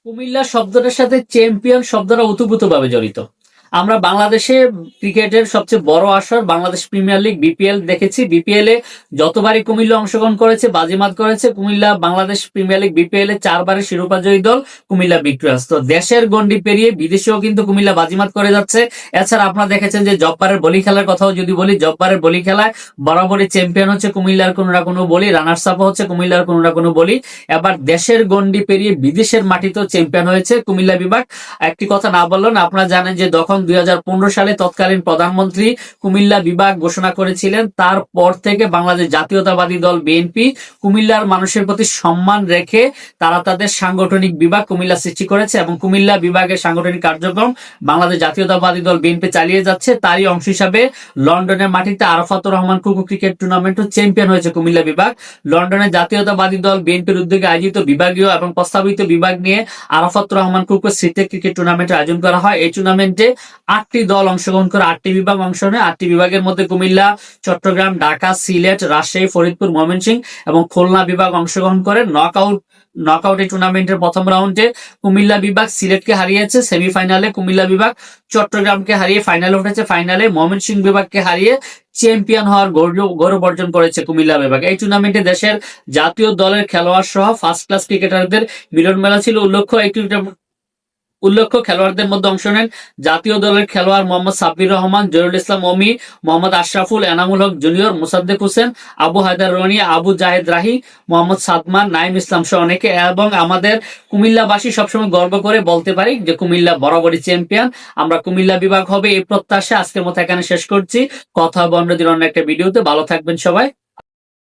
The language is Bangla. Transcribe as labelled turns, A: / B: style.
A: কুমিল্লা শব্দটার সাথে চ্যাম্পিয়ন শব্দটা ওতপ্রোতভাবে জড়িত। আমরা বাংলাদেশে ক্রিকেটের সবচেয়ে বড় আসর বাংলাদেশ প্রিমিয়ার লিগ বিপিএল দেখেছি। বিপিএল এ যতবারই কুমিল্লা অংশগ্রহণ করেছে, বাজিমাত করেছে, Comilla Bangladesh premier league BPL এ 4বারের শিরোপা জয়ী দল কুমিল্লা ভিক্টোরিয়ান্স। তো দেশের গন্ডি পেরিয়ে বিদেশেও কিন্তু কুমিল্লা বাজিমাত করে যাচ্ছে। এছাড়া আপনারা দেখেছেন যে জব্বারের বলি খেলার কথাও যদি বলি, জব্বারের বলি খেলায় বরাবরই চ্যাম্পিয়ন হচ্ছে কুমিল্লার কোনো না কোনো বলি, রানার্স আপ হচ্ছে কুমিল্লার কোনো না কোনো বলি। এবার দেশের গন্ডি পেরিয়ে বিদেশের মাটিতেও চ্যাম্পিয়ন হয়েছে কুমিল্লা বিভাগ। একটি কথা না বললেন, আপনারা জানেন যে যখন 2015 সালে তৎকালীন প্রধানমন্ত্রী কুমিল্লা বিভাগ ঘোষণা করেছিলেন, তারপর থেকে বাংলাদেশ জাতীয়তাবাদী দল বিএনপি কুমিল্লার মানুষের প্রতি সম্মান রেখে তারা তাদের সাংগঠনিক বিভাগ কুমিল্লা সৃষ্টি করেছে এবং কুমিল্লা বিভাগের সাংগঠনিক কার্যক্রম বাংলাদেশ জাতীয়তাবাদী দল বিএনপি চালিয়ে যাচ্ছে। তারই অংশ হিসাবে লন্ডনের মাটিতে আরাফাতুর রহমান কুকু ক্রিকেট টুর্নামেন্টও চ্যাম্পিয়ন হয়েছে কুমিল্লা বিভাগ। লন্ডনের জাতীয়তাবাদী দল বিএনপির উদ্যোগে আয়োজিত বিভাগীয় এবং প্রস্তাবিত বিভাগ নিয়ে আরাফাতুর রহমান কুকু স্মৃতি ক্রিকেট টুর্নামেন্টের আয়োজন করা হয়। এই টুর্নামেন্টে 8টি দল অংশগ্রহণ করে 8টি বিভাগ অংশ নেয়। 8টি বিভাগের মধ্যে কুমিল্লা, চট্টগ্রাম, ঢাকা, সিলেট, রাজশাহী, ফরিদপুর, ময়মনসিংহ এবং খুলনা বিভাগ অংশগ্রহণ করে। নকআউট এই টুর্নামেন্টের প্রথম রাউন্ডে কুমিল্লা বিভাগ সিলেটকে হারিয়েছে, সেমিফাইনালে কুমিল্লা বিভাগ চট্টগ্রামকে হারিয়ে ফাইনালে উঠেছে, ফাইনালে ময়মনসিংহ বিভাগকে হারিয়ে চ্যাম্পিয়ন হওয়ার গৌরব অর্জন করেছে কুমিল্লা বিভাগ। এই টুর্নামেন্টে দেশের জাতীয় দলের খেলোয়াড় সহ ফার্স্ট ক্লাস ক্রিকেটারদের মিলন মেলা ছিল। উল্লেখ্য খেলোয়াড়দের মধ্যে অংশ নেন জাতীয় দলের খেলোয়াড় মোহাম্মদ সাব্বির রহমান, জহিরুল ইসলাম অমি, মোহাম্মদ আশরাফুল, এনামুল হক জুনিয়র, মুসাদ্দেক হোসেন, আবু হায়দার রনি, আবু জাহেদ রাহি, মোহাম্মদ সাদমান, নাইম ইসলাম সহ অনেকে। এবং আমাদের কুমিল্লাবাসী সবসময় গর্ব করে বলতে পারি যে কুমিল্লা বরাবরই চ্যাম্পিয়ন। আমরা কুমিল্লা বিভাগ হবে এই প্রত্যাশা আজকের মতো এখানে শেষ করছি। কথা হবে অন্য দিন অন্য একটা ভিডিওতে। ভালো থাকবেন সবাই।